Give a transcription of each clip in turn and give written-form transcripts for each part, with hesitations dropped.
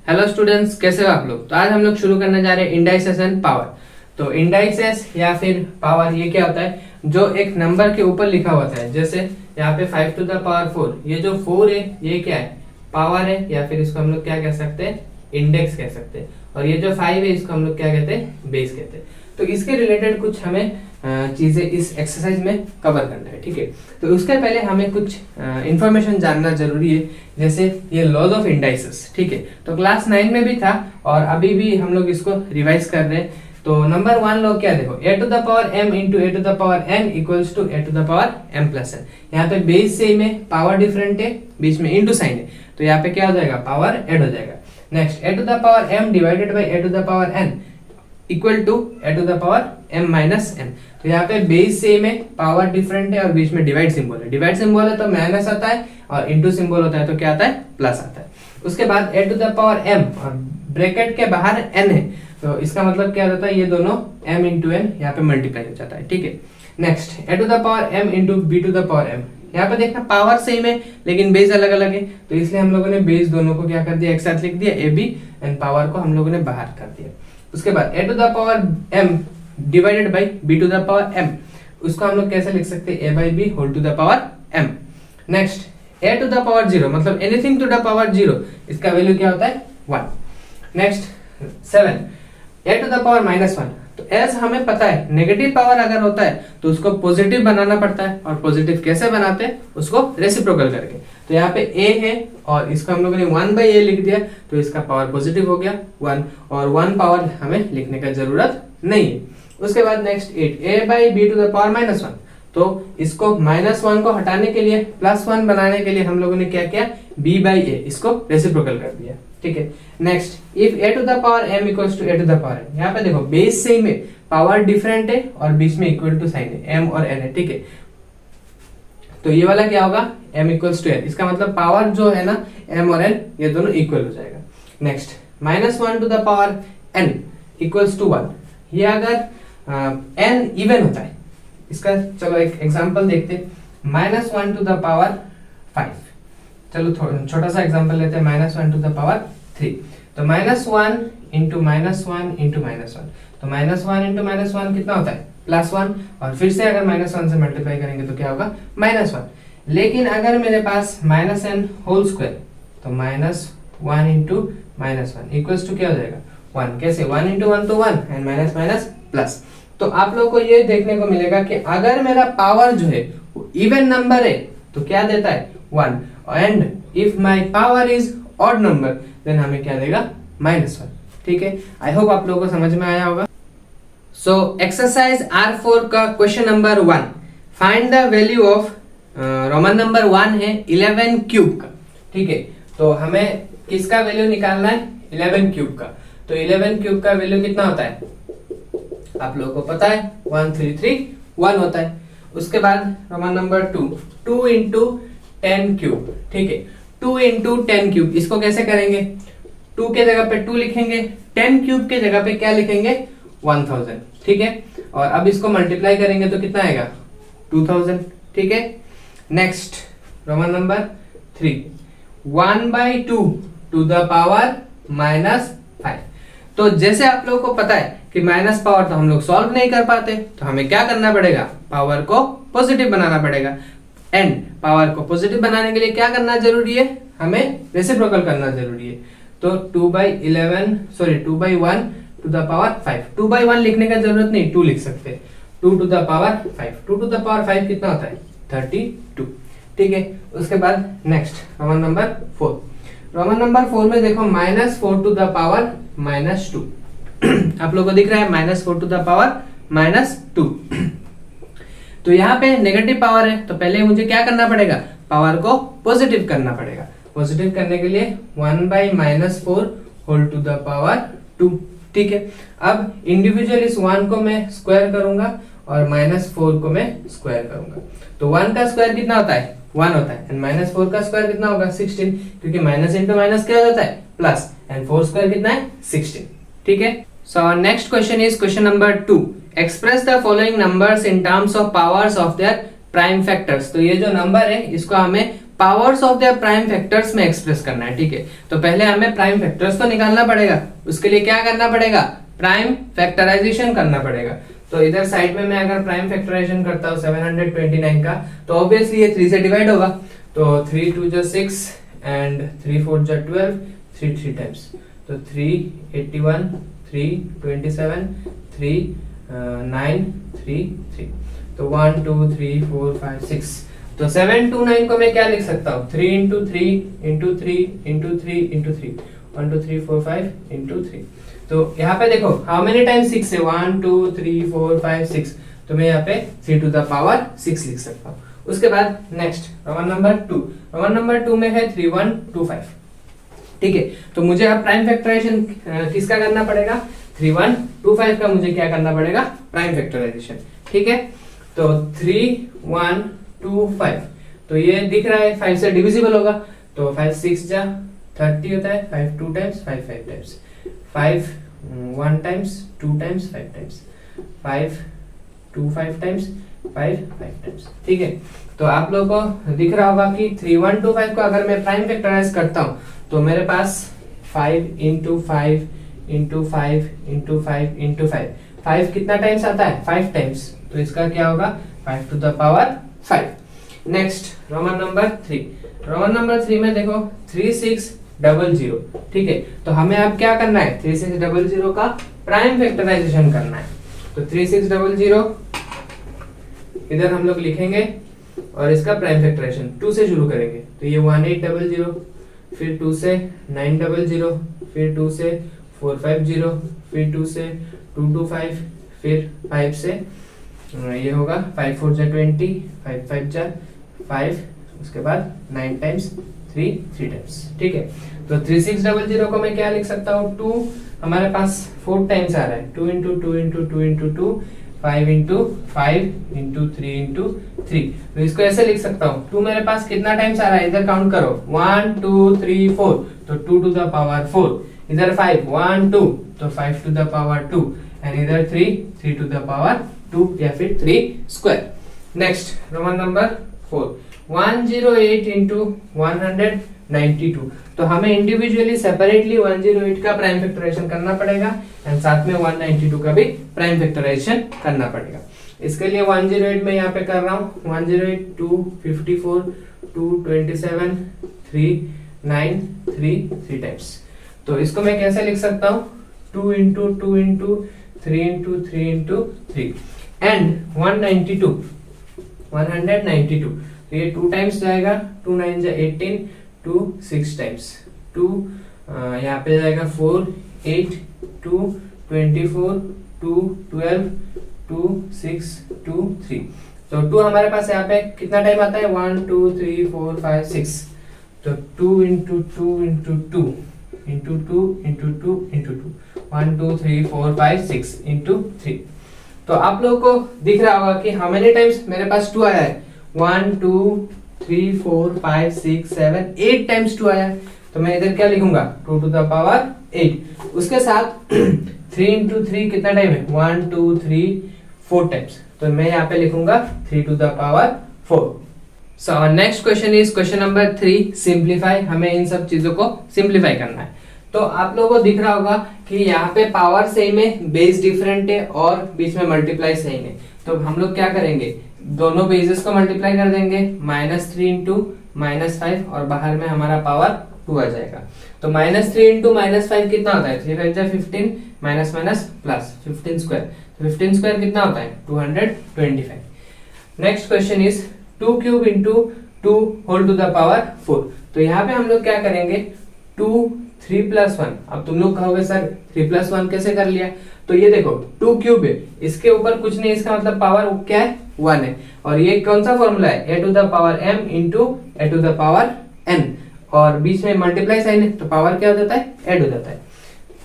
Hello students, कैसे हो आप लोग। तो आज हम लोग शुरू करने जा रहे हैं इंडाइसेस एंड पावर। तो इंडाइसेस या फिर पावर ये क्या होता है, जो एक नंबर के ऊपर लिखा होता है। जैसे यहाँ पे 5 टू द पावर 4, ये जो 4 है ये क्या है, पावर है, या फिर इसको हम लोग क्या कह सकते हैं, इंडेक्स कह सकते हैं। और ये जो 5 है इसको हम लोग क्या कहते हैं, बेस कहते हैं। तो इसके रिलेटेड कुछ हमें चीजें इस एक्सरसाइज में कवर करना है, ठीक है। तो उसके पहले हमें कुछ इंफॉर्मेशन जानना जरूरी है, जैसे ये लॉज ऑफ इंडाइसेस, ठीक है। तो क्लास 9 में भी था और अभी भी हम लोग इसको रिवाइज कर रहे हैं। तो नंबर 1 लॉ क्या, देखो a to the power m into a to the power n equals to a to the power m plus n। यहाँ पे बेस सेम है, पावर डिफरेंट है, बीच में इंटू साइन है, तो यहाँ पे क्या हो जाएगा, पावर ऐड हो जाएगा। Next a to the power m divided by a to the power n equal to a to the power m minus n। तो यहाँ पे बेस सेम है, पावर डिफरेंट है और बीच में डिवाइड सिंबल है। डिवाइड सिंबल है तो माइनस आता है और इंटू सिंबल होता है तो क्या आता है, प्लस आता है। उसके बाद a to the power m और ब्रैकेट के बाहर n है, तो इसका मतलब क्या होता है, ये दोनों m इंटू n यहाँ पे मल्टीप्लाई हो जाता है, ठीक है। Next a to the power m into b to the power m। यहाँ पे देखना पावर सेम है लेकिन बेस अलग अलग है, तो इसलिए हम लोगों ने बेस दोनों को क्या कर दिया, एक साथ लिख दिया a b, एंड पावर को हम लोगों ने बाहर कर दिया। उसके बाद a to the power m divided by b to the power m, उसको हम लोग कैसे लिख सकते हैं, a by b whole to the power m। Next a to the power 0 मतलब एनीथिंग टू द पावर 0, इसका वैल्यू क्या होता है, 1। Next 7 a to the power minus 1। तो एज हमें पता है नेगेटिव पावर अगर होता है तो उसको पॉजिटिव बनाना पड़ता है, और पॉजिटिव कैसे बनाते हैं, उसको रेसिप्रोकल करके। तो यहाँ पे a है और इसको हम लोगों ने 1 बाई a लिख दिया, तो इसका पावर पॉजिटिव हो गया 1, और 1 पावर हमें लिखने का जरूरत नहीं है। उसके बाद next 8 a by b to the power minus 1। तो इसको माइनस 1 को हटाने के लिए, प्लस 1 बनाने के लिए हम लोगों ने क्या किया, b बाई a, इसको रेसिप्रोकल कर दिया, ठीक है। Next if a to the power m equals to a to the power n। यहाँ पे देखो बेस सेम है, पावर डिफरेंट है और बीच में इक्वल टू साइन है, m और n है, ठीक है। तो ये वाला क्या होगा, m इक्वल्स टू n। इसका मतलब पावर जो है ना, m और n ये दोनों इक्वल हो जाएगा। Next minus 1 to the power n equals to 1। ये अगर n इवन होता है, इसका चलो एक एग्जांपल देखते हैं। माइनस 1 टू द पावर 5, चलो छोटा सा एग्जांपल लेते हैं, माइनस 1 टू द पावर 3। तो minus 1 into minus 1 into minus 1, तो माइनस 1 इंटू माइनस 1 कितना होता है, प्लस 1, और फिर से अगर माइनस 1 से मल्टीप्लाई करेंगे तो क्या होगा, माइनस 1। लेकिन अगर मेरे पास माइनस n होल स्क्वायर, तो minus 1 into minus 1 equals to क्या हो जाएगा, 1। कैसे, 1 इंटू 1 तो 1, एंड माइनस माइनस प्लस। तो आप लोगों को ये देखने को मिलेगा कि अगर मेरा पावर जो है वो इवन नंबर है तो क्या देता है, 1, and if my power is odd number then हमें क्या देगा, माइनस 1, ठीक है। आई होप आप लोगों को समझ में आया होगा। सो एक्सरसाइज R4 का question number 1, find the value of, Roman number 1 है 11 क्यूब का, ठीक है। तो हमें किसका वैल्यू निकालना है, 11 क्यूब का। तो 11 क्यूब का वैल्यू कितना होता है, आप लोगों को पता है 1331 होता है। उसके बाद रोमन नंबर 2 इंटू 10 क्यूब, ठीक है। 2 इंटू 10 क्यूब, इसको कैसे करेंगे, 2 के जगह पे 2 लिखेंगे, 10 क्यूब के जगह पे क्या लिखेंगे, 1000, ठीक है। और अब इसको मल्टीप्लाई करेंगे तो कितना आएगा, 2000, ठीक है। Next roman number 3, 1 by 2 to the power minus 5। तो जैसे आप लोगों को पता है कि माइनस पावर तो हम लोग सॉल्व नहीं कर पाते, तो हमें क्या करना पड़ेगा, पावर को पॉजिटिव बनाना पड़ेगा। एंड पावर को पॉजिटिव बनाने के लिए क्या करना जरूरी है, हमें रेसिप्रोकल करना जरूरी है। तो 2 by 1 to the power 5। 2 by 1 लिखने का जरूरत नहीं, 2 लिख सकते हैं, 2 to the power 5। 2 to the power 5 कितना होता है, 32, ठीक है। उसके बाद next roman number 4। Roman number 4 में देखो minus 4 to the power minus 2। आप लोगों को दिख रहा है minus 4 to the power minus 2। तो यहाँ पे नेगेटिव पावर है, तो पहले मुझे क्या करना पड़ेगा, पावर को पॉजिटिव करना पड़ेगा। पॉजिटिव करने के लिए 1 by minus 4 whole to the power 2, ठीक है। अब इंडिविजुअल इस 1 को मैं स्क्वायर करूंगा और माइनस 4 को मैं स्क्वायर करूंगा। तो 1 का स्क्वायर कितना होता है, 1 होता है, एंड माइनस 4 का स्क्वायर कितना होगा, 16, क्योंकि माइनस इंटू माइनस क्या हो जाता है, प्लस, एंड 4 स्क्वायर कितना है, 16, ठीक है। So our next question is question number 2, express the following numbers in terms of powers of their prime factors. तो ये जो नंबर है इसको हमें powers of the prime factors में एक्सप्रेस करना है, ठीक है। तो पहले हमें प्राइम फैक्टर्स तो निकालना पड़ेगा, उसके लिए क्या करना पड़ेगा, प्राइम फैक्टराइजेशन करना पड़ेगा। तो इधर साइड में मैं अगर प्राइम फैक्टराइजेशन करता हूँ 729 का, तो ऑब्वियसली ये 3 से डिवाइड होगा, तो 3 2 जा 6 एंड 3 4 जा 12, 3 3 टाइम्स, तो 381 327 3 9 3 3, तो 1 2 3 4 5 6, तो 729 को मैं क्या लिख सकता हूँ, 3 into 3 into 3 into 3 into 3, 1 2 3 4 5 into 3। तो यहाँ पे देखो हाउ मेनी टाइम्स 6 है, 1 2 3 4 5 6, तो मैं यहाँ पे 3 टू द पावर 6 लिख सकता हूँ। उसके बाद next roman number 2, Roman number 2 में है 3125, ठीक है। तो मुझे अब प्राइम फैक्टराइजेशन किसका करना पड़ेगा, 3125 का मुझे क्या करना पड़ेगा, प्राइम फैक्टराइजेशन, ठीक है। तो 3125, तो ये दिख रहा है 5 से डिविजिबल होगा, तो 5 6 जा 30 होता है, 5 2 times 5 5 times, 5 1 times 2 times 5 times, 5 2 5 times 5 5 times, ठीक है। तो आप लोगों को दिख रहा होगा कि 3125 को अगर मैं प्राइम फैक्टराइज करता हूँ तो मेरे पास 5 इंटू 5 इंटू 5 इंटू 5 इंटू 5, 5 कितना टाइम्स आता है, 5 टाइम्स, तो इसका क्या होगा 5 to the power 5। Next roman number 3, roman number 3 में देखो 3600, ठीक है। तो हमें अब क्या करना है, 3600 का प्राइम फैक्टराइजेशन करना है। तो 3600 इधर हम लोग लिखेंगे और इसका प्राइम फैक्टराइजेशन 2 से शुरू करेंगे, तो ये 1800, फिर 2 से 900, फिर 2 से 450, फिर 2 से 225, फिर 5 से ये होगा 5 4 जा 20, 5 5 जा 5, उसके बाद 9 टाइम्स 3 3 टाइम्स, ठीक है। तो 3600 को मैं क्या लिख सकता हूँ, 2 हमारे पास 4 टाइम्स आ रहा है, 2 into 2 into 2 into 2, 5 into 5 into 3 into 3, तो इसको ऐसे लिख सकता हूँ, 2 मेरे पास कितना टाइम्स आ रहा है, इधर काउंट करो 1 2 3 4, तो 2 टू द पावर 4, इधर 5 1 2, तो 5 टू द पावर 2, एंड इधर 3 3 टू द पावर 2 या फिर 3 square. Next roman number 4, 108 into 192, तो हमें इंडिविजुअली सेपरेटली 108 का प्राइम फैक्टराइजेशन करना पड़ेगा एंड साथ में 192 का भी प्राइम फैक्टराइजेशन करना पड़ेगा। इसके लिए 108 में यहाँ पे कर रहा हूँ, 108 2 54 2 27 3 9 3 3 टाइम्स, तो इसको मैं कैसे लिख सकता हूँ, 2 into 2 into 3 into 3 into 3, and 192, तो ये 2 टाइम्स जाएगा, 2 9 जा 18, 2 6 टाइम्स, 2 यहाँ पे जाएगा 4 8 2 24 2 12 2 6 2 3, तो 2 हमारे पास यहाँ पे कितना टाइम आता है, 1 2 3 4 5 6, तो 2 into 2 into 2 into 2 into 2 into 2, 1 2 3 4 5 6 into 3। तो आप लोगों को दिख रहा होगा कि हाउ मेनी टाइम्स मेरे पास 2 आया है, 1 2 3 4 5 6 7 8 टाइम्स 2 आया है, तो मैं इधर क्या लिखूंगा, 2 टू द पावर 8, उसके साथ 3 इंटू 3 कितना टाइम है, 1 2 3 4 टाइम्स, तो मैं यहाँ पे लिखूंगा 3 to the power 4। So next question is question number 3, simplify, हमें इन सब चीजों को सिंप्लीफाई करना है। तो आप लोगों को दिख रहा होगा कि यहाँ पे पावर सेम है, बेस डिफरेंट है और बीच में मल्टीप्लाई सेम है, तो हम लोग क्या करेंगे, दोनों बेसिस को मल्टीप्लाई कर देंगे, -3 इंटू -5 और बाहर में हमारा पावर 2 आ जाएगा, तो -3 इंटू -5 कितना होता है, 3 5 जा 15, माइनस माइनस प्लस 15 स्क्वायर, तो 15 स्क्वायर कितना होता है, 225। Next question is 2 cube into 2 whole to the power 4, तो यहाँ पे हम लोग क्या करेंगे, 2 3 प्लस 1, अब तुम लोग कहोगे सर 3 प्लस 1 कैसे कर लिया, तो ये देखो 2 क्यूब है, इसके ऊपर कुछ नहीं, इसका मतलब पावर क्या है, 1 है, और ये कौन सा फॉर्मूला है, a to the power m into a to the power n, और बीच में मल्टीप्लाई साइन है, तो पावर क्या हो जाता है, ऐड हो जाता है,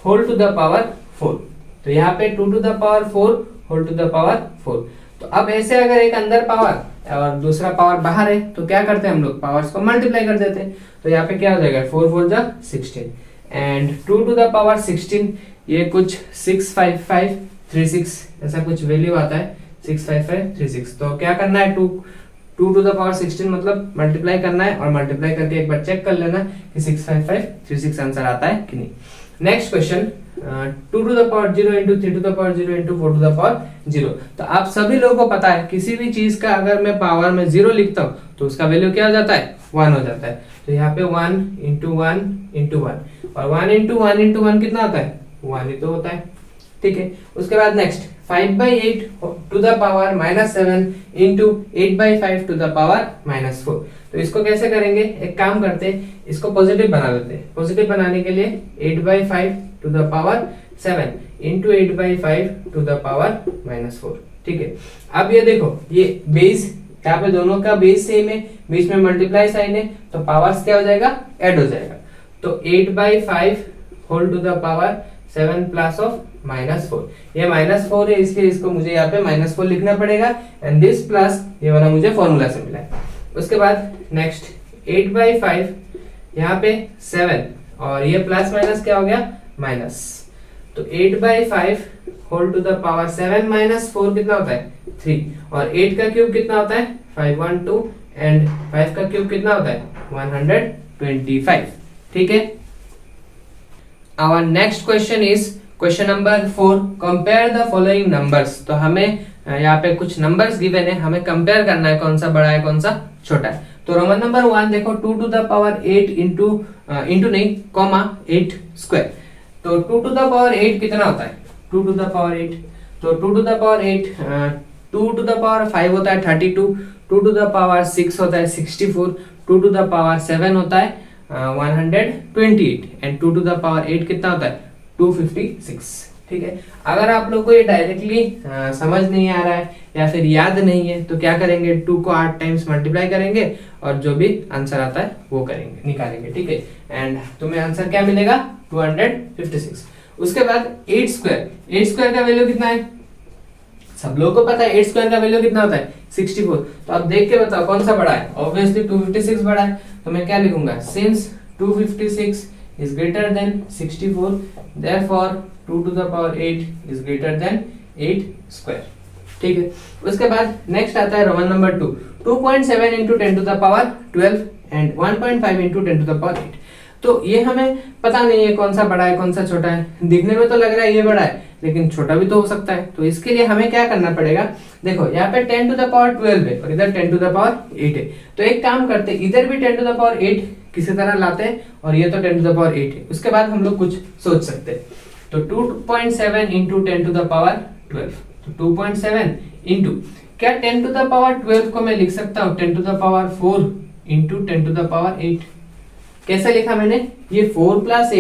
होल टू द पावर 4, तो यहाँ पे 2 to the power 4 whole to the power 4। तो अब ऐसे अगर एक अंदर पावर और दूसरा पावर बाहर है, तो क्या करते हैं हम लोग, पावर्स को मल्टीप्लाई कर देते हैं, तो यहाँ पे क्या हो जाएगा, 4 4 जा 16 एंड 2 टू द पावर 16, ये कुछ 65536 ऐसा कुछ वैल्यू आता है, 65536, तो क्या करना है, 2 2 टू द पावर 16 मतलब मल्टीप्लाई करना है और मल्टीप्लाई करके एक बार चेक कर लेना कि 65536 आंसर आता है कि नहीं। Next question 2 to the power 0 into 3 to the power 0 into 4 to the power 0। तो आप सभी लोगों को पता है किसी भी चीज का अगर मैं पावर में 0 लिखता हूँ तो उसका वैल्यू क्या हो जाता है, 1 हो जाता है। तो यहाँ पे 1 इंटू 1 इंटू 1 और 1 इंटू 1 इंटू 1 कितना होता है, 1 ही तो होता है। ठीक है, उसके बाद next 5/8 to the power -7 into 8/5 to the power -4। तो इसको कैसे करेंगे, एक काम करते हैं, इसको पॉजिटिव बना देते हैं। पॉजिटिव बनाने के लिए 8/5 to the power 7 into 8/5 to the power -4। ठीक है, अब ये देखो ये बेस, यहाँ पे दोनों का बेस सेम है, बीच में मल्टीप्लाई साइन है, तो पावर्स क्या हो जाएगा, ऐड हो जाएगा। तो 8/5 whole to the power 7 plus of -4, ये -4 है इसलिए इसको मुझे यहाँ पे -4 लिखना पड़ेगा एंड दिस प्लस ये वाला मुझे फॉर्मूला से मिला है। उसके बाद नेक्स्ट 8/5 यहाँ पे 7 और ये प्लस माइनस क्या हो गया, माइनस। तो 8/5 होल टू द पावर 7 -4 कितना होता है, 3 और 8 का क्यूब कितना होता है, 512 एंड 5 का क्यूब कितना होता है, 125। ठीक है, our next question is question number 4, compare the following numbers. तो हमें यहाँ पे कुछ नंबर्स गिवन है, हमें कंपेयर करना है कौन सा बड़ा है कौन सा छोटा है। तो रोमन नंबर 1 देखो 2 टू द पावर 8 इंटू नहीं कॉमा 8 स्क्वायर। तो 2 टू द पावर 8 कितना होता है, 2 टू द पावर 8, तो 2 to the power 8 2 to the power 5 होता है 32, 2 टू द पावर 6 होता है 64, 2 टू द पावर 7 होता है 128 एंड 2 टू द पावर 8 कितना होता है, 256। ठीक है, अगर आप लोग को ये डायरेक्टली समझ नहीं आ रहा है या फिर याद नहीं है तो क्या करेंगे, 2 को 8 टाइम्स मल्टीप्लाई करेंगे और जो भी आंसर आता है वो करेंगे, निकालेंगे। ठीक है, एंड तुम्हें आंसर क्या मिलेगा, 256। उसके बाद 8 स्क्वायर का वैल्यू कितना है, सब लोगों को पता है 8 स्क्वायर का वैल्यू कितना होता है, 64। तो अब देख के बताओ कौन सा बड़ा है, ऑब्वियसली 256 बड़ा है। तो मैं क्या लिखूंगा, since 256 is greater than 64, therefore 2 to the power 8 is greater than 8 square। ठीक है, उसके बाद नेक्स्ट आता है roman number 2, 2.7 into 10 to the power 12 and 1.5 into 10 to the power 8। तो ये हमें पता नहीं है कौन सा बड़ा है कौन सा छोटा है, दिखने में तो लग रहा है ये बड़ा है लेकिन छोटा भी तो हो सकता है। तो इसके लिए हमें क्या करना पड़ेगा, देखो यहाँ पे 10 टू द पावर 12 है और इधर 10 टू द पावर 8 है। तो एक काम करते हैं, इधर भी 10 टू द पावर 8 किसी तरह लाते हैं और ये तो 10 टू द पावर 8 है। उसके बाद हम लोग कुछ सोच सकते हैं। तो 2.7 इंटू 10 टू द पावर 12, तो 2.7 इंटू क्या 10 टू द पावर 12 को मैं लिख सकता हूँ 10 to the power 4 into 10 to the power 8। कैसे लिखा मैंने, ये 4 प्लस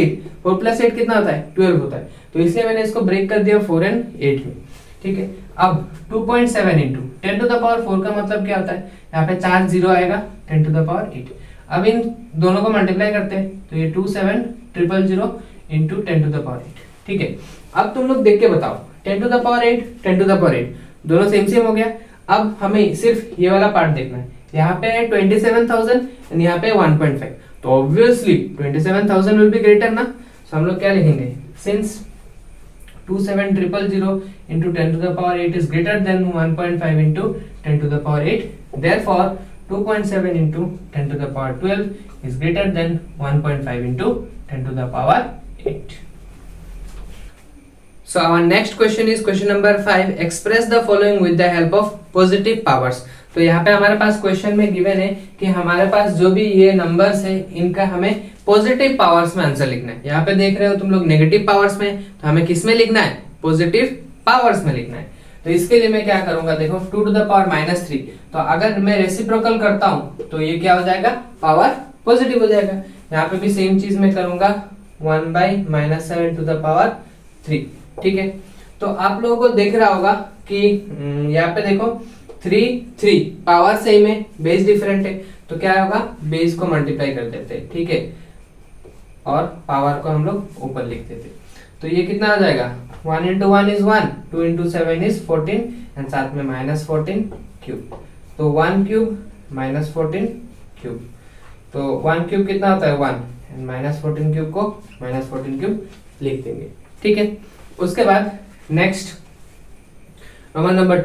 8 कितना होता है, 12 होता है। तो इसलिए मैंने इसको ब्रेक कर दिया 4 एंड 8 में। ठीक है, अब 2.7 इंटू 10 टू द पावर 4 का मतलब क्या होता है, यहाँ पे 4 जीरो आएगा 10 टू द पावर 8। अब इन दोनों को मल्टीप्लाई करते हैं तो ये 27000 इंटू 10 टू द पावर 8। ठीक है, अब तुम लोग देख के बताओ 10 to the power 8 10 to the power 8 दोनों सेम हो गया। अब हमें सिर्फ ये वाला पार्ट देखना है, यहाँ पे 27,000 एंड यहाँ पे 1.5, तो ऑब्वियसली 27,000 विल बी ग्रेटर ना। तो हम लोग क्या लिखेंगे, since 27000 into 10 to the power 8 is greater than 1.5 into 10 to the power 8, therefore 2.7 into 10 to the power 12 is greater than 1.5 into 10 to the power 8. So our next question is question number 5, express the following with the help of positive powers। तो यहाँ पे हमारे पास question में given है कि हमारे पास जो भी ये नंबर्स है इनका हमें पॉजिटिव पावर्स में आंसर लिखना है। यहाँ पे देख रहे हो तुम लोग नेगेटिव पावर्स में, तो हमें किस में लिखना है, पॉजिटिव पावर्स में लिखना है। तो इसके लिए मैं क्या करूंगा, देखो 2 टू द पावर -3, तो अगर मैं रेसिप्रोकल करता हूं तो ये क्या हो जाएगा, पावर पॉजिटिव हो जाएगा। यहाँ पे भी सेम चीज मैं करूंगा 1/-7 टू द पावर 3। ठीक है, तो आप लोगों को देख रहा होगा कि यहाँ पे देखो 3 पावर सेम है, बेस डिफरेंट है, तो क्या होगा, बेस को मल्टीप्लाई कर देते हैं। ठीक है, और पावर को हम लोग ऊपर लिख देते। तो ये कितना आ जाएगा, 1 into 1 is 1, 2 into 7 is 14 and साथ में -14 क्यूब। तो 1 क्यूब -14 क्यूब, तो 1 क्यूब कितना होता है 1 एंड -14 क्यूब को -14 क्यूब लिख देंगे। ठीक है, उसके बाद नेक्स्ट रोमन नंबर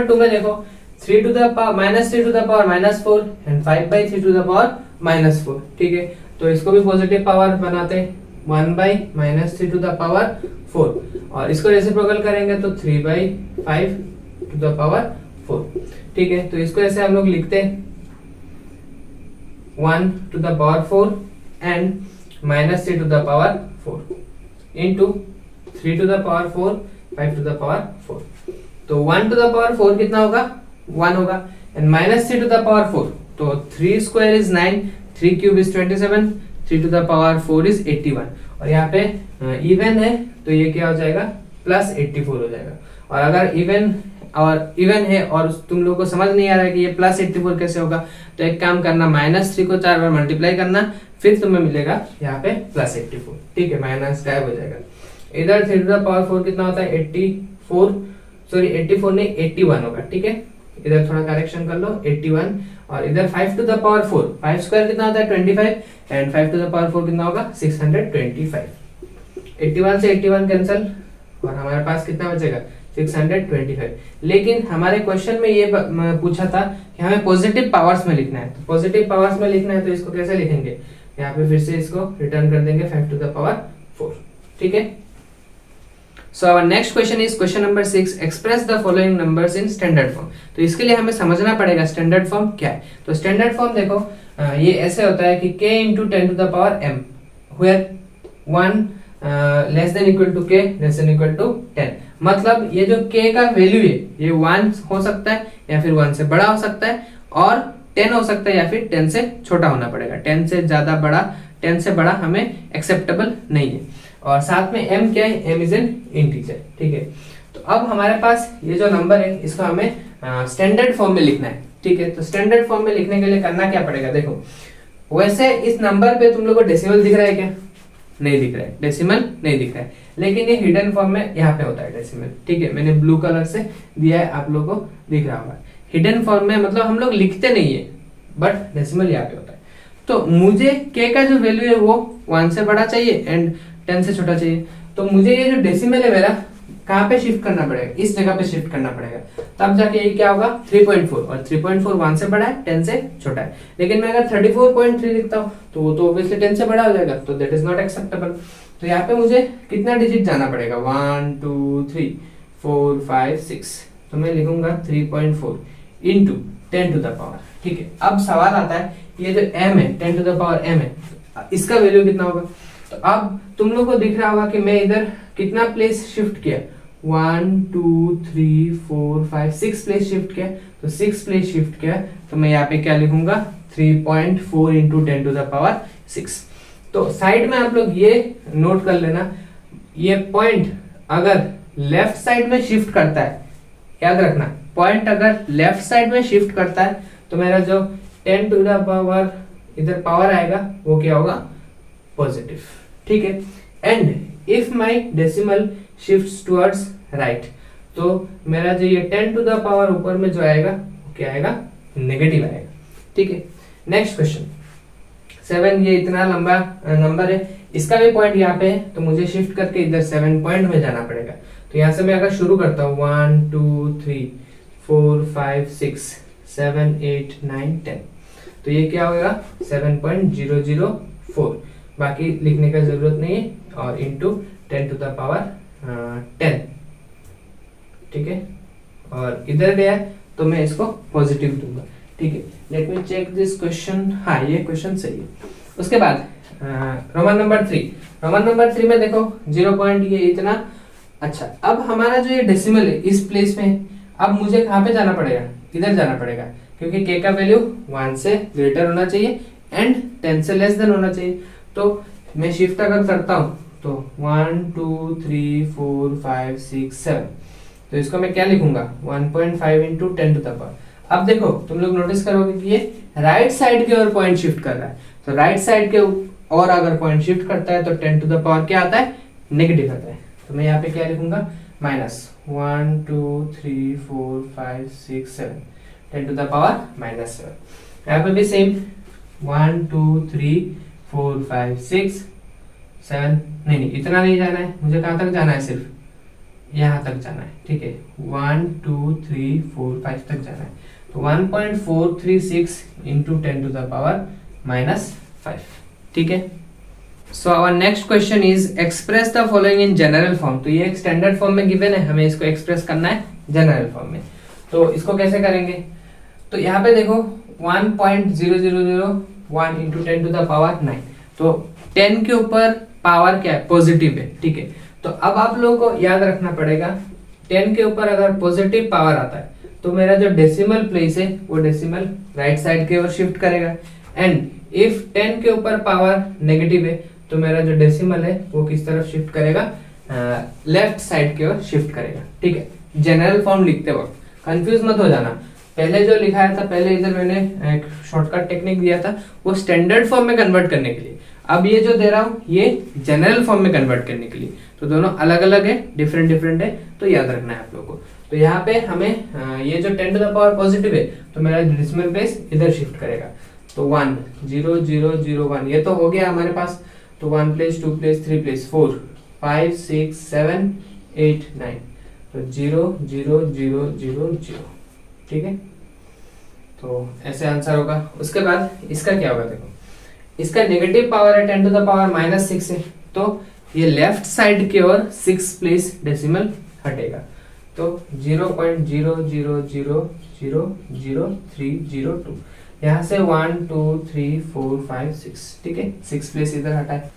2 में देखो 3 to the power -3 to the power -4 and 5/3 to the power -4। ठीक है, तो इसको भी पॉजिटिव पावर बनाते हैं, 1/-3 to the power 4, और इसको रेसिप्रोकल करेंगे तो 3/5 to the power 4। ठीक है, तो इसको ऐसे हम लोग लिखते हैं 1 to the power 4 and -3 to the power 4 into 3 to the power 4, 5 to the power 4। तो 1 to the power 4 कितना होगा, 1 होगा, एंड -3 to the power 4, तो 3 square is 9, 3 cube is 27, 3 to the power 4 is 81, और यहाँ पे इवन है तो ये क्या हो जाएगा, +84 हो जाएगा। और अगर इवन है और तुम लोगों को समझ नहीं आ रहा है कि ये +84 कैसे होगा, तो एक काम करना, -3 को 4 बार मल्टीप्लाई करना, फिर तुम्हें मिलेगा यहाँ पे +84। ठीक है, माइनस गायब हो जाएगा। इधर 3 to the power 4 कितना होता है, 84 नहीं 81 होगा। ठीक है, इधर थोड़ा करेक्शन कर लो, 81, और इधर 5 to the power 4, 5 स्क्वायर कितना होता है 25, एंड 5 to the power 4 कितना होगा 625। 81 से 81 कैंसिल, और हमारे पास कितना बचेगा 625। लेकिन हमारे क्वेश्चन में ये पूछा था कि हमें पॉजिटिव पावर्स में लिखना है, तो पॉजिटिव पावर्स में लिखना है तो इसको कैसे लिखेंगे, यहाँ पे फिर से इसको रिटर्न कर देंगे 5 to the power 4। ठीक है, so our next question is question number 6, express the following numbers in standard form. तो इसके लिए हमें समझना पड़ेगा स्टैंडर्ड फॉर्म क्या है। तो स्टैंडर्ड फॉर्म देखो, ये ऐसे होता है कि k into 10 to the power m, where 1 less than equal to k less than equal to 10। मतलब ये जो k का वैल्यू है ये 1 हो सकता है, या फिर 1 से बड़ा हो सकता है, और 10 हो सकता है, या फिर 10 से छोटा होना पड़ेगा। 10 से ज्यादा बड़ा, 10 से बड़ा हमें एक्सेप्टेबल नहीं है। और साथ में m क्या है, m इज एन इंटीजर। ठीक है, तो अब हमारे पास ये जो नंबर है इसको हमें स्टैंडर्ड फॉर्म में लिखना है। ठीक है, तो स्टैंडर्ड फॉर्म में लिखने के लिए करना क्या पड़ेगा, देखो वैसे इस नंबर पे तुम लोग को डेसिमल दिख रहा है क्या, नहीं दिख रहा है, डेसिमल नहीं दिख रहा है, लेकिन ये हिडन फॉर्म में यहाँ पे होता है डेसिमल। ठीक है, मैंने ब्लू कलर से दिया है, आप लोगों को दिख रहा होगा। हिडन फॉर्म में मतलब हम लोग लिखते नहीं है, बट डेसिमल यहाँ पे होता है। तो मुझे k का जो वैल्यू है वो 1 से बड़ा चाहिए एंड 10 से छोटा चाहिए, तो मुझे ये जो डेसिमल है मेरा कहाँ पे शिफ्ट करना पड़ेगा, इस जगह पे शिफ्ट करना पड़ेगा, तब जाके ये क्या होगा 3.4, और 3.4 1 से बड़ा है, 10 से छोटा है। लेकिन मैं अगर 34.3 लिखता हूँ तो वो तो ऑब्वियसली 10 से बड़ा हो जाएगा, तो दैट इज नॉट एक्सेप्टेबल। तो यहाँ पे मुझे कितना डिजिट जाना पड़ेगा, 1 2 3 4 5 6, तो मैं लिखूंगा 3.4 इंटू 10 to the power। ठीक है, अब सवाल आता है ये जो m है 10 to the power m है, इसका वैल्यू कितना होगा। तो अब तुम लोग को दिख रहा होगा कि मैं इधर कितना प्लेस शिफ्ट किया, 1 2 3 4 5 6 प्लेस शिफ्ट किया, तो 6 प्लेस शिफ्ट किया, तो मैं यहाँ पे क्या लिखूंगा 3.4 इंटू 10 to the power 6। तो साइड में आप लोग ये नोट कर लेना, ये पॉइंट अगर लेफ्ट साइड में शिफ्ट करता है, याद रखना पॉइंट अगर लेफ्ट साइड में शिफ्ट करता है तो मेरा जो 10 to the power इधर पावर आएगा वो क्या होगा, पॉजिटिव। ठीक है, and if my decimal shifts towards right, तो मेरा जो ये 10 to the power ऊपर में जो आएगा वो क्या आएगा, नेगेटिव आएगा। ठीक है, नेक्स्ट क्वेश्चन 7, ये इतना लंबा नंबर है, इसका भी पॉइंट यहाँ पे है, तो मुझे शिफ्ट करके इधर 7 पॉइंट में जाना पड़ेगा। तो यहाँ से मैं अगर शुरू करता हूँ 1 2 3 4 5 6 7 8 9 10, तो ये क्या होगा 7.004, बाकी लिखने का जरूरत नहीं है, और इंटू 10 to the power 10। ठीक है, और इधर गया तो मैं इसको पॉजिटिव दूंगा। ठीक है, let me check this question, हाँ ये क्वेश्चन सही है। उसके बाद रोमन नंबर 3 में देखो 0 पॉइंट ये इतना। अच्छा, अब हमारा जो ये डेसिमल है इस प्लेस में, अब मुझे कहाँ पे जाना पड़ेगा, इधर जाना पड़ेगा, क्योंकि k का वैल्यू 1 से ग्रेटर होना चाहिए एंड 10 से लेस देन होना चाहिए। तो मैं शिफ्ट अगर करता हूँ तो 1 2 3 4 5 6 7, तो इसको मैं क्या लिखूंगा 1.5 इंटू 10 to the power। अब देखो तुम लोग नोटिस करोगे कि ये राइट साइड की ओर पॉइंट शिफ्ट कर रहा है, तो राइट साइड के और अगर पॉइंट शिफ्ट करता है तो 10 to the power क्या आता है, नेगेटिव आता है। तो मैं यहाँ पे क्या लिखूंगा -1 2 3 4 5 6 7, 10 to the power -7। यहाँ पे भी सेम 1 2 3 4 5 6 7, नहीं इतना नहीं जाना है, मुझे कहाँ तक जाना है, सिर्फ यहाँ तक जाना है, ठीक है, 1 2 3 4 5 तक जाना है, तो 1.436 इंटू 10 टू द पावर -5, ठीक है। So our next question is express the following in general form. तो ये एक स्टैंडर्ड फॉर्म में गिवन है, हमें इसको एक्सप्रेस करना है जनरल फॉर्म में। तो इसको कैसे करेंगे, तो यहाँ पे देखो 1.0001 इंटू 10 टू द पावर 9, तो 10 के ऊपर पावर क्या है, पॉजिटिव है, ठीक है। तो अब आप लोगों को याद रखना पड़ेगा 10 के ऊपर अगर पॉजिटिव पावर आता है तो मेरा जो डेसिमल प्लेस है वो डेसिमल राइट साइड की ओर शिफ्ट करेगा, एंड इफ 10 के ऊपर पावर नेगेटिव है तो मेरा जो डेसिमल है वो किस तरफ शिफ्ट करेगा, लेफ्ट साइड की ओर शिफ्ट करेगा, ठीक है। जनरल फॉर्म लिखते वक्त कंफ्यूज मत हो जाना, पहले जो लिखाया था, पहले इधर मैंने एक शॉर्टकट टेक्निक दिया था वो स्टैंडर्ड फॉर्म में कन्वर्ट करने के लिए, अब ये जो दे रहा हूं ये जनरल फॉर्म में कन्वर्ट करने के लिए, तो दोनों अलग अलग है, डिफरेंट डिफरेंट है, तो याद रखना है आप लोगों को। तो यहाँ पे हमें ये जो 10 टू द पावर पॉजिटिव है तो मेरा डेसिमल प्लेस इधर शिफ्ट करेगा, तो 1 0 0 0 1 ये तो हो गया हमारे पास, तो 1 प्लेस 2 प्लेस 3 प्लेस 4 5 6 7 8 9, तो 0 0 0 0 0, ठीक है। तो ऐसे आंसर होगा। उसके बाद इसका क्या होगा, देखो इसका नेगेटिव पावर है 10 टू द पावर -6 है, तो ये लेफ्ट साइड की ओर 6 प्लेस डेसिमल हटेगा, तो 0.00000302, यहाँ से 1 2 3 4 5 6, ठीक है, 6 प्लेस इधर हटाए।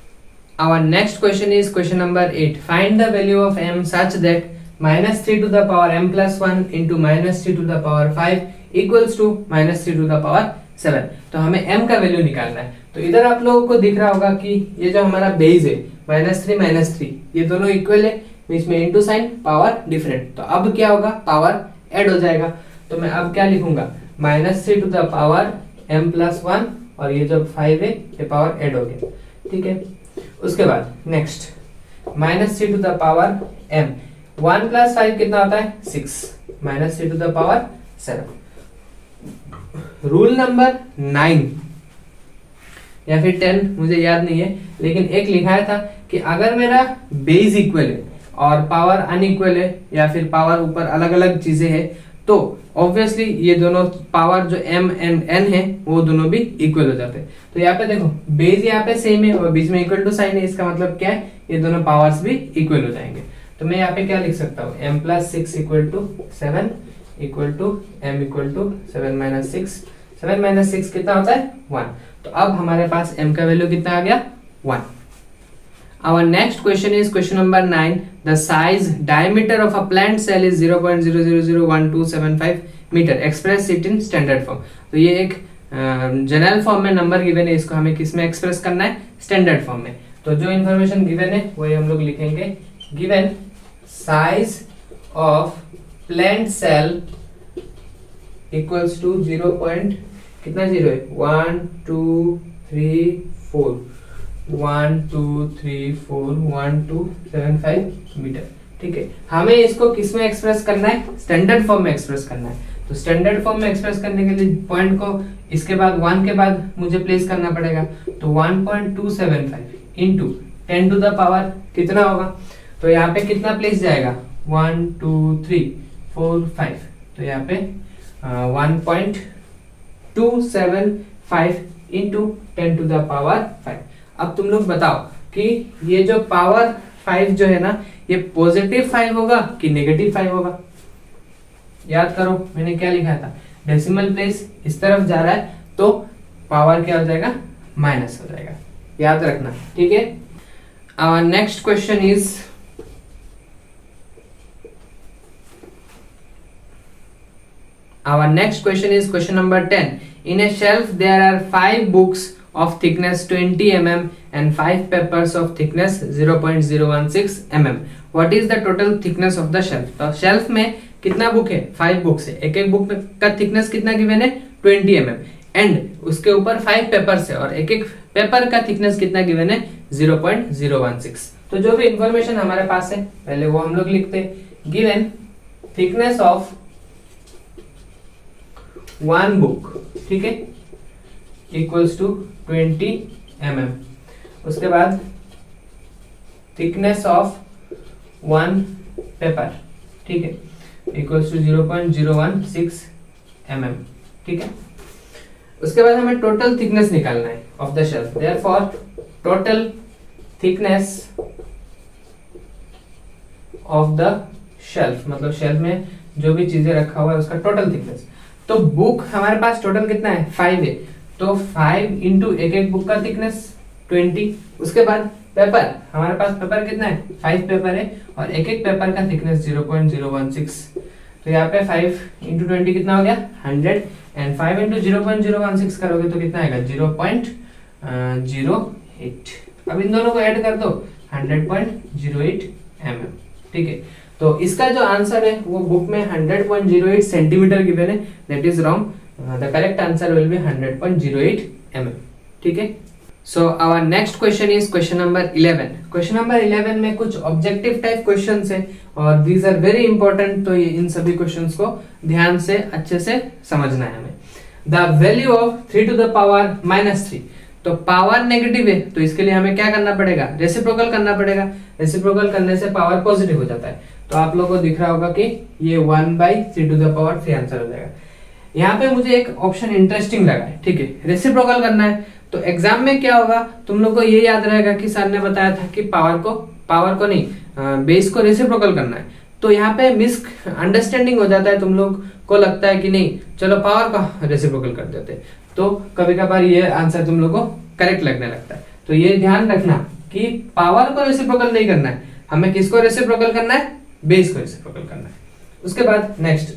Our next question is question number 8. Find the value of m such that -3 to the power m plus 1 into -3 to the power 5 equals to -3 to the power 7। तो हमें m का वैल्यू निकालना है। तो इधर आप लोगों को दिख रहा होगा कि ये जो हमारा बेस है -3 ये दोनों इक्वल है, बीच में इनटू साइन, पावर डिफरेंट, तो अब क्या होगा, पावर ऐड हो जाएगा। तो मैं अब क्या लिखूंगा, -3 to the power m plus 1 और ये जो 5 है ये पावर ऐड हो गया, ठीक है। उसके बाद next -3 to the power m, 1 plus 5 कितना होता है 6, -3 to the power 7। Rule number 9 या फिर 10 मुझे याद नहीं है, लेकिन एक लिखाया था कि अगर मेरा बेस इक्वल है और पावर अनइक्वल है या फिर पावर ऊपर अलग अलग चीजें हैं, तो ऑब्वियसली ये दोनों पावर जो m एंड n है वो दोनों भी इक्वल हो जाते हैं। तो यहाँ पे देखो बेस यहाँ पे सेम है और बीच में इक्वल टू साइन है, इसका मतलब क्या है, ये दोनों पावर्स भी इक्वल हो जाएंगे। तो मैं यहाँ पे क्या लिख सकता हूँ, m plus 6 equal to 7 equal to m equal to 7 minus 6, 7 minus 6 कितना होता है 1। तो अब हमारे पास m का वैल्यू कितना आ गया 1। Our next question is question number 9. The size diameter of a plant cell is 0.000125 meter. Express it in standard form. तो ये एक जनरल फॉर्म में नंबर गिवन है, इसको हमें किस में एक्सप्रेस करना है, स्टैंडर्ड फॉर्म में। तो जो इन्फॉर्मेशन गिवन है वही हम लोग लिखेंगे, given size of plant cell equals to 0. कितना 0 है, 1 2 3 4 1 2 3 4 1 2 7 5 मीटर, ठीक है। हमें इसको किस में एक्सप्रेस करना है, स्टैंडर्ड फॉर्म में एक्सप्रेस करना है। तो स्टैंडर्ड फॉर्म में एक्सप्रेस करने के लिए पॉइंट को इसके बाद 1 के बाद मुझे प्लेस करना पड़ेगा, तो 1.275 इंटू 10 टू द पावर कितना होगा, तो यहाँ पे कितना प्लेस जाएगा 1 2 3 4 5, तो यहाँ पे 1.275 इंटू 10 टू द पावर 5। अब तुम लोग बताओ कि ये जो पावर 5 जो है ना, ये पॉजिटिव 5 होगा कि नेगेटिव 5 होगा। याद करो मैंने क्या लिखा था, डेसिमल प्लेस इस तरफ जा रहा है तो पावर क्या हो जाएगा, माइनस हो जाएगा, याद रखना, ठीक है। Our next question is Our next question is question number 10. In a shelf there are 5 books of thickness 20 mm and 5 papers of thickness 0.016 mm. What is the total thickness of the shelf? तो shelf में कितना book है, 5 books है, एक एक book का thickness कितना given है 20 mm एंड उसके ऊपर 5 पेपर्स है और एक एक पेपर का थिकनेस कितना गिवन है 0.016। तो जो भी इंफॉर्मेशन हमारे पास है पहले वो हम लोग लिखते हैं, गिवन थिकनेस ऑफ 1 बुक, ठीक है, इक्वल्स टू 20 mm। उसके बाद थिकनेस ऑफ 1 पेपर, ठीक है, इक्वल्स टू 0.016 mm, ठीक है। उसके बाद हमें टोटल थिकनेस निकालना है of the shelf, therefore total thickness of the shelf, मतलब शेल्फ में जो भी चीजें रखा हुआ है उसका टोटल थिकनेस। तो बुक हमारे पास टोटल कितना है 5 है, तो 5 इंटू एक बुक का थिकनेस 20। उसके बाद पेपर, हमारे पास पेपर कितना है 5 पेपर है और एक पेपर का थिकनेस 0.016, तो यहाँ पे 5 इंटू 20 कितना हो गया 100 एंड 5 इंटू 0.016 करोगे तो कितना आएगा 0.08। अब इन दोनों को ऐड कर दो 100.08 mm, ठीक है। तो इसका जो आंसर है वो बुक में 100.08 सेंटीमीटर गिवन है, that is wrong, the correct answer will be 100.08 mm, ठीक है। So our next question is question number 11। Question number 11 में कुछ ऑब्जेक्टिव टाइप क्वेश्चंस है और दीज आर वेरी इंपॉर्टेंट, तो ये इन सभी क्वेश्चंस को ध्यान से अच्छे से समझना है हमें। The value of 3 to the power -3, तो पावर नेगेटिव है तो इसके लिए हमें क्या करना पड़ेगा, रेसिप्रोकल करना पड़ेगा। रेसिप्रोकल करने से पावर पॉजिटिव हो जाता है, तो आप लोगों को दिख रहा होगा कि ये 1/3 टू द पावर 3 आंसर हो जाएगा। यहाँ पे मुझे एक ऑप्शन इंटरेस्टिंग लगा है, ठीक है, रेसिप्रोकल करना है तो एग्जाम में क्या होगा, तुम लोग को ये याद रहेगा कि सर ने बताया था कि पावर को नहीं बेस को रेसिप्रोकल करना है। तो यहाँ पे मिस अंडरस्टैंडिंग हो जाता है, तुम लोग को लगता है कि नहीं चलो पावर का रेसिप्रोकल कर देते, तो कभी कभार ये आंसर तुम लोग को करेक्ट लगने लगता है। तो ये ध्यान रखना कि पावर को रेसिप्रोकल नहीं करना है, हमें किसको रेसिप्रोकल करना है, बेस को रेसिप्रोकल करना है। उसके बाद next,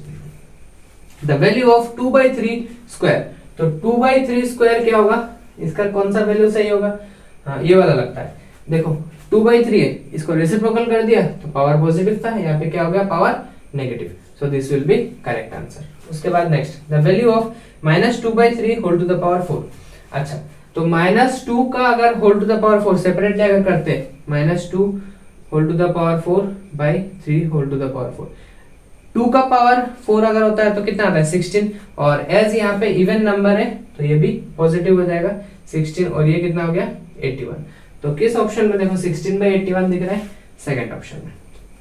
the value of 2/3 square, तो 2/3 स्क्वायर क्या होगा, इसका कौन सा वैल्यू सही होगा, हाँ ये वाला लगता है। देखो 2/3 है, इसको रेसिप्रोकल कर दिया तो पावर पॉजिटिव था, यहाँ पे क्या हो गया power negative, so this will be correct answer. उसके बाद next, the value of -2/3 whole to the power 4। अच्छा, तो -2 का अगर whole to the power 4 separately अगर करते हैं, -2 whole to the power 4/3 whole to the power 4, 2 का पावर 4 अगर होता है तो कितना आता है 16, और एज यहाँ पे इवन नंबर है तो ये भी पॉजिटिव हो जाएगा 16, और ये कितना हो गया 81। तो किस ऑप्शन में देखो 16/81 दिख रहा है, सेकंड ऑप्शन में,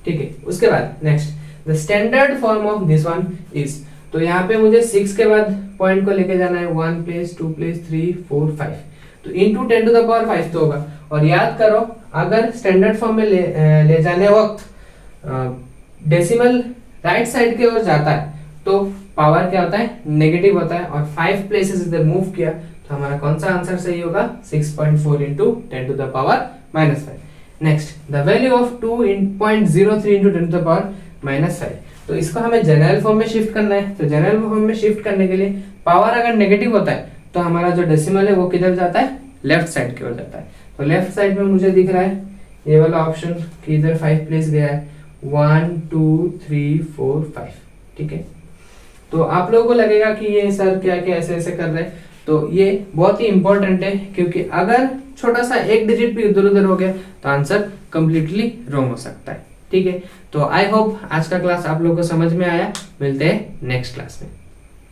ठीक है। उसके बाद next, the standard form of this one is, तो यहाँ पे मुझे 6 के बाद पॉइंट को लेके जाना है, 1 + 2 + 3 4 5, तो इंटू 10 टू द पावर 5 तो होगा। और याद करो अगर स्टैंडर्ड फॉर्म में ले जाने वक्त डेसिमल राइट साइड की ओर जाता है तो पावर क्या होता है नेगेटिव होता है, और 5 प्लेसेस इधर मूव किया तो हमारा कौन सा आंसर सही होगा 6.4 into 10 to the power -5। Next, the value of 2.03 into 10 to the power -5, तो इसको हमें जनरल फॉर्म में शिफ्ट करना है। तो जनरल फॉर्म में शिफ्ट करने के लिए पावर अगर नेगेटिव होता है तो हमारा जो डेसिमल है वो किधर जाता है, लेफ्ट साइड की ओर जाता है। तो लेफ्ट साइड में मुझे दिख रहा है ये वाला ऑप्शन कि इधर 5 प्लेस गया है, 1 2 3 4 5, ठीक है। तो आप लोगों को लगेगा कि ये सर क्या क्या ऐसे ऐसे कर रहे हैं, तो ये बहुत ही इंपॉर्टेंट है, क्योंकि अगर छोटा सा एक डिजिट भी इधर उधर हो गया तो आंसर कंप्लीटली रॉन्ग हो सकता है, ठीक है। तो आई होप आज का क्लास आप लोगों को समझ में आया, मिलते हैं नेक्स्ट क्लास में।